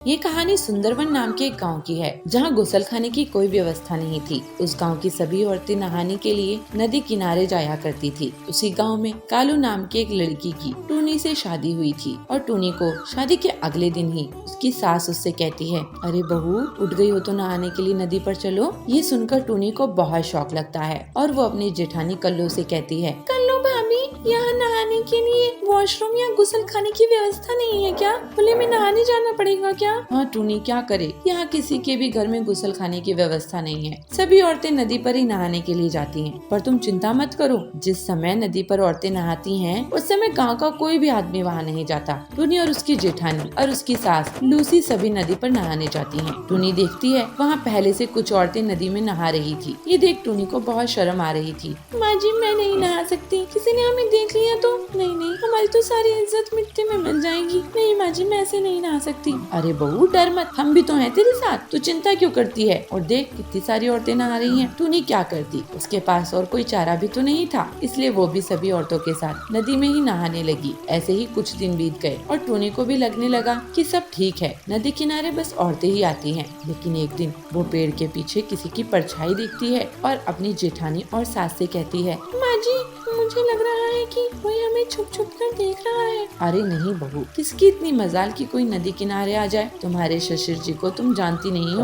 ये कहानी सुंदरवन नाम के एक गांव की है, जहां गुसलखाने की कोई व्यवस्था नहीं थी। उस गांव की सभी औरतें नहाने के लिए नदी किनारे जाया करती थी। उसी गांव में कालू नाम की एक लड़की की टूनी से शादी हुई थी और टूनी को शादी के अगले दिन ही उसकी सास उससे कहती है, अरे बहू, उठ गई हो तो नहाने के लिए नदी पर चलो। ये सुनकर टूनी को बहुत शौक लगता है और वो अपनी जेठानी कल्लू से कहती है, कल्लू भाभी, यहाँ नहाने के लिए वॉशरूम या गुसलखाने की व्यवस्था नहीं है क्या? खुले में नहाने जाना पड़ेगा क्या? हाँ टूनी, क्या करे, यहाँ किसी के भी घर में गुसलखाने की व्यवस्था नहीं है। सभी औरतें नदी पर ही नहाने के लिए जाती हैं। पर तुम चिंता मत करो, जिस समय नदी पर औरतें नहाती हैं, उस समय गांव का कोई भी आदमी वहाँ नहीं जाता। टूनी और उसकी जेठानी और उसकी सास लूसी सभी नदी पर नहाने जाती हैं। टूनी देखती है वहाँ पहले से कुछ औरतें नदी में नहा रही थी। ये देख टूनी को बहुत शर्म आ रही थी। माँ जी, मैं नहीं नहा सकती, किसी ने हमें देख लिया तो? नहीं नहीं, हमारी तो सारी इज्जत मिट्टी में मिल जाएगी। नहीं माँ जी, मैं ऐसे नहीं नहा सकती। अरे बहू, डर मत, हम भी तो हैं तेरे साथ, तू चिंता क्यों करती है? और देख कितनी सारी औरतें नहा रही हैं। टूनी क्या करती, उसके पास और कोई चारा भी तो नहीं था, इसलिए वो भी सभी औरतों के साथ नदी में ही नहाने लगी। ऐसे ही कुछ दिन बीत गए और टूनी को भी लगने लगा कि सब ठीक है, नदी किनारे बस औरतें ही आती हैं। लेकिन एक दिन वो पेड़ के पीछे किसी की परछाई दिखती है और अपनी जेठानी और सास से कहती है, माँ जी, मुझे लग रहा है कि कोई हमें छुप छुप कर देख रहा है। अरे नहीं बहू, किसकी इतनी मजाल कि कोई नदी किनारे आ जाए? तुम्हारे शशिर जी को तुम जानती नहीं हो,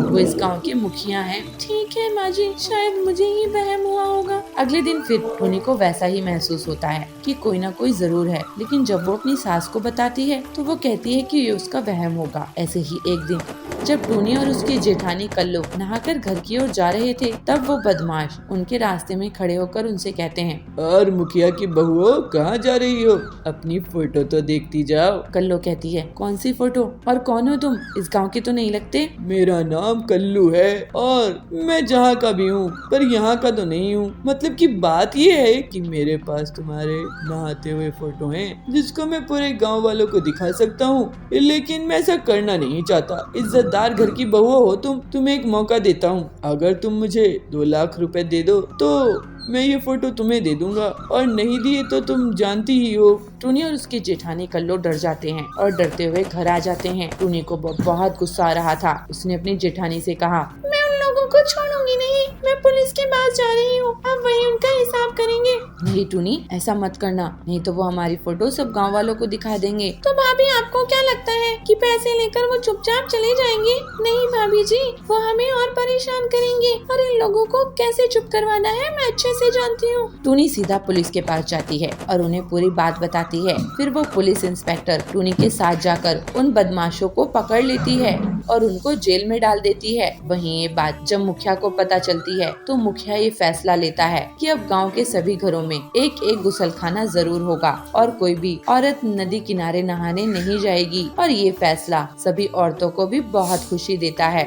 वो इस गांव के मुखिया हैं। ठीक है माँ जी, शायद मुझे ही वहम हुआ होगा। अगले दिन फिर टूनी को वैसा ही महसूस होता है कि कोई ना कोई जरूर है। लेकिन जब वो अपनी सास को बताती है तो वो कहती है कि ये उसका वहम होगा। ऐसे ही एक दिन जब टूनी और उसकी जेठानी कल्लू नहाकर घर की ओर जा रहे थे, तब वो बदमाश उनके रास्ते में खड़े होकर उनसे कहते हैं, और मुखिया की बहुओं, कहाँ जा रही हो? अपनी फोटो तो देखती जाओ। कल्लू कहती है, कौन सी फोटो और कौन हो तुम? इस गांव के तो नहीं लगते। मेरा नाम कल्लू है और मैं जहाँ का भी हूँ, पर यहाँ का तो नहीं हूँ। मतलब की बात ये है कि मेरे पास तुम्हारे नहाते हुए फोटो हैं, जिसको मैं पूरे गांव वालों को दिखा सकता हूँ। लेकिन मैं ऐसा करना नहीं चाहता। इज्जतदार घर की बहू हो तुम, तुम्हें एक मौका देता हूँ। अगर तुम मुझे 2 लाख रुपए दे दो तो मैं ये फोटो तुम्हें दे दूंगा, और नहीं दिए तो तुम जानती ही हो। टूनी और उसकी जेठानी कल्लू डर जाते हैं और डरते हुए घर आ जाते हैं। टूनी को बहुत गुस्सा आ रहा था। उसने अपनी जेठानी से कहा, मैं उन लोगों को छोड़ूंगी नहीं, मैं पुलिस के पास जा रही हूँ, अब वही उनका हिसाब करेंगे। नहीं टूनी, ऐसा मत करना, नहीं तो वो हमारी फोटो सब गाँव वालों को दिखा देंगे। तो भाभी, आपको क्या लगता है कि पैसे लेकर वो चुपचाप चले जाएंगे? नहीं भाभी जी, वो हमें और परेशान करेंगे और इन लोगों को कैसे चुप करवाना है मैं अच्छे से जानती हूँ। टूनी सीधा पुलिस के पास जाती है और उन्हें पूरी बात बताती है। फिर वो पुलिस इंस्पेक्टर टूनी के साथ जाकर उन बदमाशों को पकड़ लेती है और उनको जेल में डाल देती है। वहीं ये बात जब मुखिया को पता चलती है तो मुखिया ये फैसला लेता है कि अब गांव के सभी घरों में एक एक गुसलखाना जरूर होगा और कोई भी औरत नदी किनारे नहाने नहीं जाएगी। और ये फैसला सभी औरतों को भी बहुत खुशी देता है।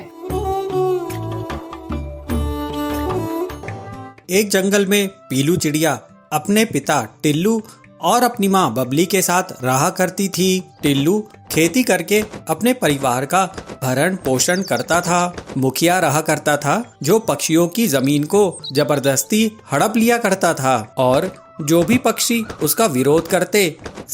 एक जंगल में पीलू चिड़िया अपने पिता टिल्लू और अपनी माँ बबली के साथ रहा करती थी। टिल्लू खेती करके अपने परिवार का भरण पोषण करता था। मुखिया रहा करता था, जो पक्षियों की जमीन को जबरदस्ती हड़प लिया करता था और जो भी पक्षी उसका विरोध करते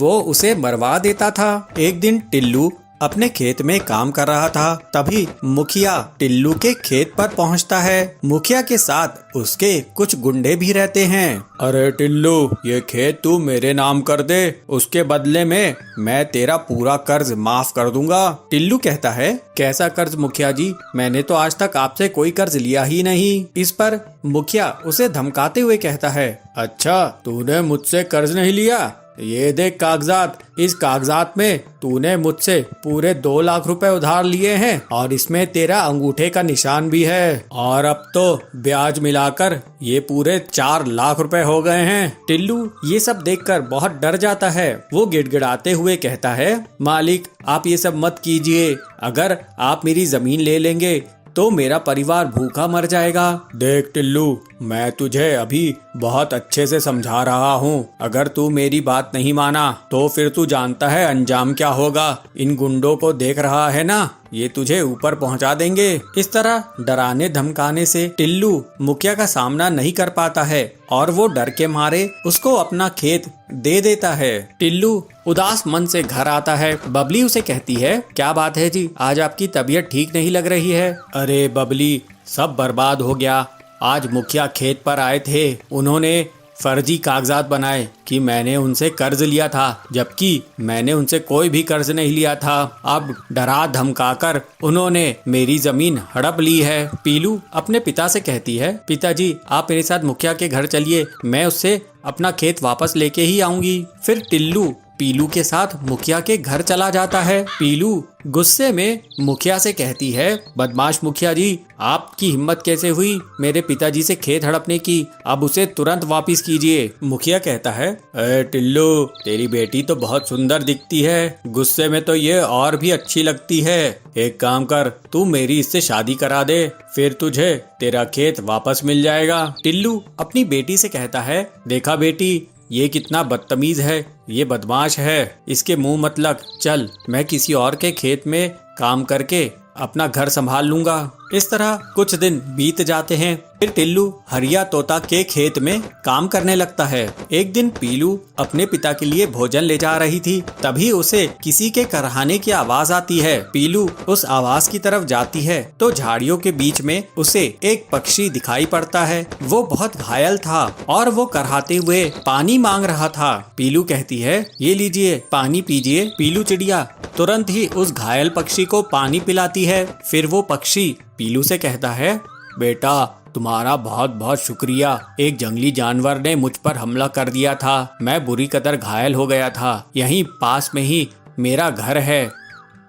वो उसे मरवा देता था। एक दिन टिल्लू अपने खेत में काम कर रहा था, तभी मुखिया टिल्लू के खेत पर पहुंचता है। मुखिया के साथ उसके कुछ गुंडे भी रहते हैं। अरे टिल्लू, ये खेत तू मेरे नाम कर दे, उसके बदले में मैं तेरा पूरा कर्ज माफ कर दूंगा। टिल्लू कहता है, कैसा कर्ज मुखिया जी, मैंने तो आज तक आपसे कोई कर्ज लिया ही नहीं। इस पर मुखिया उसे धमकाते हुए कहता है, अच्छा, तूने मुझसे कर्ज नहीं लिया? ये देख कागजात, इस कागजात में तूने मुझसे पूरे 2 लाख रुपए उधार लिए हैं और इसमें तेरा अंगूठे का निशान भी है, और अब तो ब्याज मिलाकर ये पूरे 4 लाख रुपए हो गए हैं। टिल्लू ये सब देखकर बहुत डर जाता है। वो गिड़गिड़ाते हुए कहता है, मालिक, आप ये सब मत कीजिए, अगर आप मेरी जमीन ले लेंगे तो मेरा परिवार भूखा मर जाएगा। देख टिल्लू, मैं तुझे अभी बहुत अच्छे से समझा रहा हूँ, अगर तू मेरी बात नहीं माना तो फिर तू जानता है अंजाम क्या होगा। इन गुंडों को देख रहा है ना, ये तुझे ऊपर पहुंचा देंगे। इस तरह डराने धमकाने से टिल्लू मुखिया का सामना नहीं कर पाता है और वो डर के मारे उसको अपना खेत दे देता है। टिल्लू उदास मन से घर आता है। बबली उसे कहती है, क्या बात है जी, आज आपकी तबीयत ठीक नहीं लग रही है। अरे बबली, सब बर्बाद हो गया। आज मुखिया खेत पर आए थे, उन्होंने फर्जी कागजात बनाए कि मैंने उनसे कर्ज लिया था, जबकि मैंने उनसे कोई भी कर्ज नहीं लिया था। अब डरा धमकाकर उन्होंने मेरी जमीन हड़प ली है। पीलू अपने पिता से कहती है, पिताजी आप मेरे साथ मुखिया के घर चलिए, मैं उससे अपना खेत वापस लेके ही आऊंगी। फिर टिल्लू पीलू के साथ मुखिया के घर चला जाता है। पीलू गुस्से में मुखिया से कहती है, बदमाश मुखिया जी, आपकी हिम्मत कैसे हुई मेरे पिताजी से खेत हड़पने की, अब उसे तुरंत वापस कीजिए। मुखिया कहता है, अरे टिल्लू, तेरी बेटी तो बहुत सुंदर दिखती है, गुस्से में तो ये और भी अच्छी लगती है। एक काम कर, तू मेरी इससे शादी करा दे, फिर तुझे तेरा खेत वापस मिल जाएगा। टिल्लू अपनी बेटी से कहता है, देखा बेटी, ये कितना बदतमीज है, ये बदमाश है, इसके मुंह मत लग, चल मैं किसी और के खेत में काम करके अपना घर संभाल लूंगा। इस तरह कुछ दिन बीत जाते हैं। फिर टिल्लू हरिया तोता के खेत में काम करने लगता है। एक दिन पीलू अपने पिता के लिए भोजन ले जा रही थी, तभी उसे किसी के करहाने की आवाज आती है। पीलू उस आवाज की तरफ जाती है तो झाड़ियों के बीच में उसे एक पक्षी दिखाई पड़ता है। वो बहुत घायल था और वो करहाते हुए पानी मांग रहा था। पीलू कहती है, ये लीजिए पानी पीजिए। पीलू चिड़िया तुरंत ही उस घायल पक्षी को पानी पिलाती है। फिर वो पक्षी पीलू से कहता है, बेटा तुम्हारा बहुत बहुत शुक्रिया, एक जंगली जानवर ने मुझ पर हमला कर दिया था, मैं बुरी कदर घायल हो गया था, यहीं पास में ही मेरा घर है,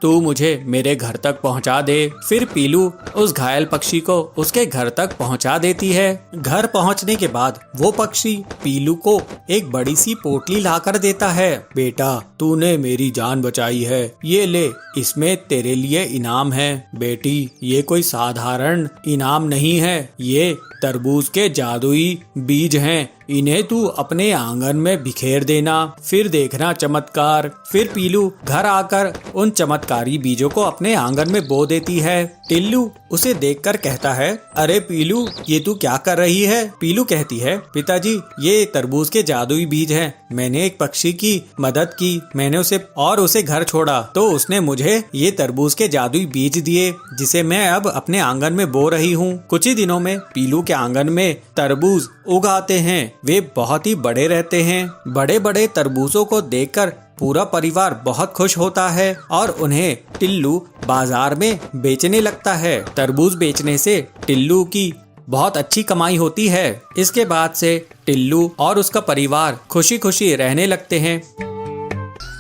तू मुझे मेरे घर तक पहुंचा दे। फिर पीलू उस घायल पक्षी को उसके घर तक पहुंचा देती है। घर पहुंचने के बाद वो पक्षी पीलू को एक बड़ी सी पोटली लाकर देता है। बेटा तूने मेरी जान बचाई है, ये ले, इसमें तेरे लिए इनाम है। बेटी ये कोई साधारण इनाम नहीं है, ये तरबूज के जादुई बीज हैं, इन्हें तू अपने आंगन में बिखेर देना, फिर देखना चमत्कार। फिर पीलू घर आकर उन चमत्कारी बीजों को अपने आंगन में बो देती है। टिल्लू उसे देखकर कहता है, अरे पीलू ये तू क्या कर रही है? पीलू कहती है, पिताजी ये तरबूज के जादुई बीज हैं, मैंने एक पक्षी की मदद की, मैंने उसे घर छोड़ा तो उसने मुझे ये तरबूज के जादुई बीज दिए, जिसे मैं अब अपने आंगन में बो रही हूँ। कुछ ही दिनों में पीलू के आंगन में तरबूज उगाते हैं, वे बहुत ही बड़े रहते हैं। बड़े बड़े तरबूजों को देखकर पूरा परिवार बहुत खुश होता है और उन्हें टिल्लू बाजार में बेचने लगता है। तरबूज बेचने से टिल्लू की बहुत अच्छी कमाई होती है। इसके बाद से टिल्लू और उसका परिवार खुशी खुशी रहने लगते हैं।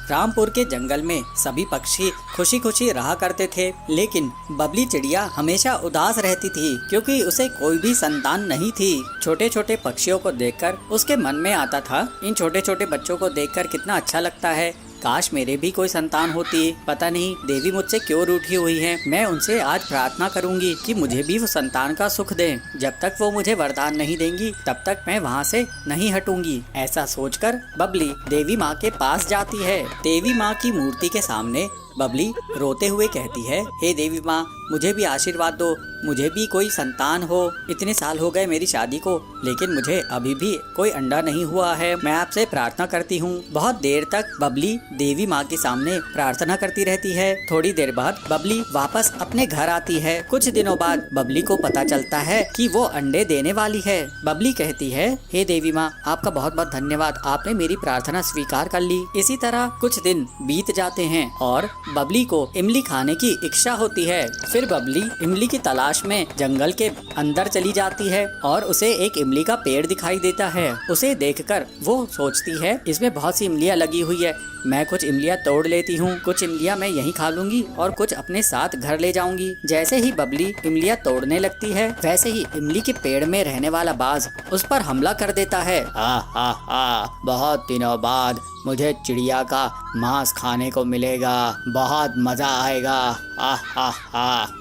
रामपुर के जंगल में सभी पक्षी खुशी खुशी रहा करते थे, लेकिन बबली चिड़िया हमेशा उदास रहती थी क्योंकि उसे कोई भी संतान नहीं थी। छोटे छोटे पक्षियों को देखकर उसके मन में आता था, इन छोटे छोटे बच्चों को देखकर कितना अच्छा लगता है, काश मेरे भी कोई संतान होती। पता नहीं देवी मुझसे क्यों रूठी हुई है, मैं उनसे आज प्रार्थना करूंगी कि मुझे भी वो संतान का सुख दें। जब तक वो मुझे वरदान नहीं देंगी तब तक मैं वहाँ से नहीं हटूंगी। ऐसा सोचकर बबली देवी माँ के पास जाती है। देवी माँ की मूर्ति के सामने बबली रोते हुए कहती है, हे देवी माँ मुझे भी आशीर्वाद दो, मुझे भी कोई संतान हो। इतने साल हो गए मेरी शादी को, लेकिन मुझे अभी भी कोई अंडा नहीं हुआ है, मैं आपसे प्रार्थना करती हूँ। बहुत देर तक बबली देवी माँ के सामने प्रार्थना करती रहती है। थोड़ी देर बाद बबली वापस अपने घर आती है। कुछ दिनों बाद बबली को पता चलता है कि वो अंडे देने वाली है। बबली कहती है, हे देवी माँ आपका बहुत बहुत धन्यवाद, आपने मेरी प्रार्थना स्वीकार कर ली। इसी तरह कुछ दिन बीत जाते हैं और बबली को इमली खाने की इच्छा होती है। फिर बबली इमली की तलाश में जंगल के अंदर चली जाती है और उसे एक इमली का पेड़ दिखाई देता है। उसे देखकर वो सोचती है, इसमें बहुत सी इमलियाँ लगी हुई है, मैं कुछ इमलियाँ तोड़ लेती हूँ, कुछ इमलियाँ मैं यहीं खा लूंगी और कुछ अपने साथ घर ले जाऊंगी। जैसे ही बबली इमलियाँ तोड़ने लगती है, वैसे ही इमली के पेड़ में रहने वाला बाज उस पर हमला कर देता है। बहुत दिनों बाद मुझे चिड़िया का मांस खाने को मिलेगा, बहुत मजा आएगा।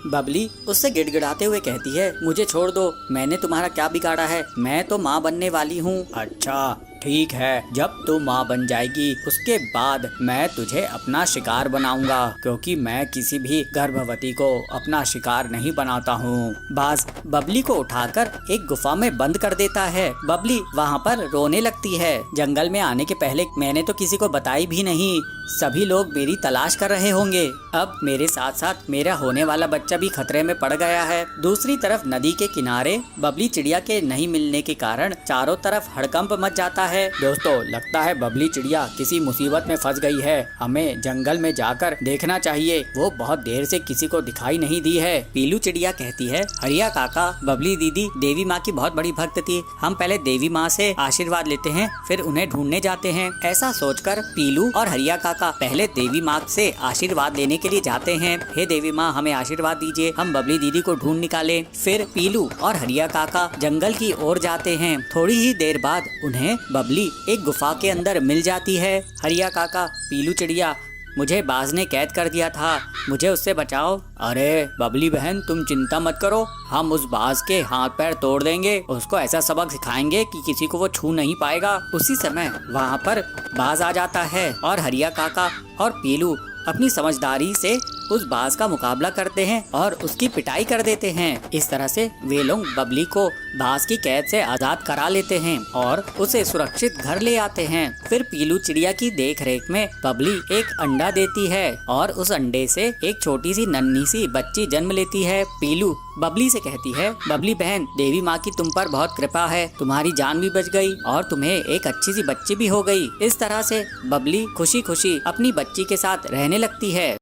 बबली उससे गिड़गिड़ाते हुए कहती है, मुझे छोड़ दो, मैंने तुम्हारा क्या बिगाड़ा है, मैं तो माँ बनने वाली हूँ। अच्छा ठीक है, जब तू माँ बन जाएगी उसके बाद मैं तुझे अपना शिकार बनाऊंगा, क्योंकि मैं किसी भी गर्भवती को अपना शिकार नहीं बनाता हूँ। बाज बबली को उठाकर एक गुफा में बंद कर देता है। बबली वहाँ पर रोने लगती है। जंगल में आने के पहले मैंने तो किसी को बताई भी नहीं, सभी लोग मेरी तलाश कर रहे होंगे। अब मेरे साथ साथ मेरा होने वाला बच्चा भी खतरे में पड़ गया है। दूसरी तरफ नदी के किनारे बबली चिड़िया के नहीं मिलने के कारण चारों तरफ हड़कंप मच जाता है। दोस्तों, लगता है बबली चिड़िया किसी मुसीबत में फंस गई है। हमें जंगल में जाकर देखना चाहिए, वो बहुत देर से किसी को दिखाई नहीं दी है। पीलू चिड़िया कहती है, हरिया काका, बबली दीदी देवी माँ की बहुत बड़ी भक्त थी, हम पहले देवी माँ से आशीर्वाद लेते हैं, फिर उन्हें ढूंढने जाते हैं। ऐसा सोचकर पीलू और हरिया काका पहले देवी माँ से आशीर्वाद लेने के लिए जाते हैं। हे देवी माँ, हमें आशीर्वाद दीजिए, हम बबली दीदी को ढूंढ निकालें। फिर पीलू और हरिया काका जंगल की ओर जाते हैं। थोड़ी ही देर बाद उन्हें बबली एक गुफा के अंदर मिल जाती है। हरिया काका, पीलू चिड़िया, मुझे बाज ने कैद कर दिया था, मुझे उससे बचाओ। अरे बबली बहन, तुम चिंता मत करो, हम उस बाज के हाथ पैर तोड़ देंगे, उसको ऐसा सबक सिखाएंगे कि किसी को वो छू नहीं पाएगा। उसी समय वहाँ पर बाज आ जाता है और हरिया काका और पीलू अपनी समझदारी से उस बाज का मुकाबला करते हैं और उसकी पिटाई कर देते हैं। इस तरह से वे लोग बबली को बाज की कैद से आजाद करा लेते हैं और उसे सुरक्षित घर ले आते हैं। फिर पीलू चिड़िया की देखरेख में बबली एक अंडा देती है और उस अंडे से एक छोटी सी नन्ही सी बच्ची जन्म लेती है। पीलू बबली से कहती है, बबली बहन, देवी माँ की तुम पर बहुत कृपा है, तुम्हारी जान भी बच गई और तुम्हें एक अच्छी सी बच्ची भी हो गई। इस तरह से बबली खुशी खुशी अपनी बच्ची के साथ रहने लगती है।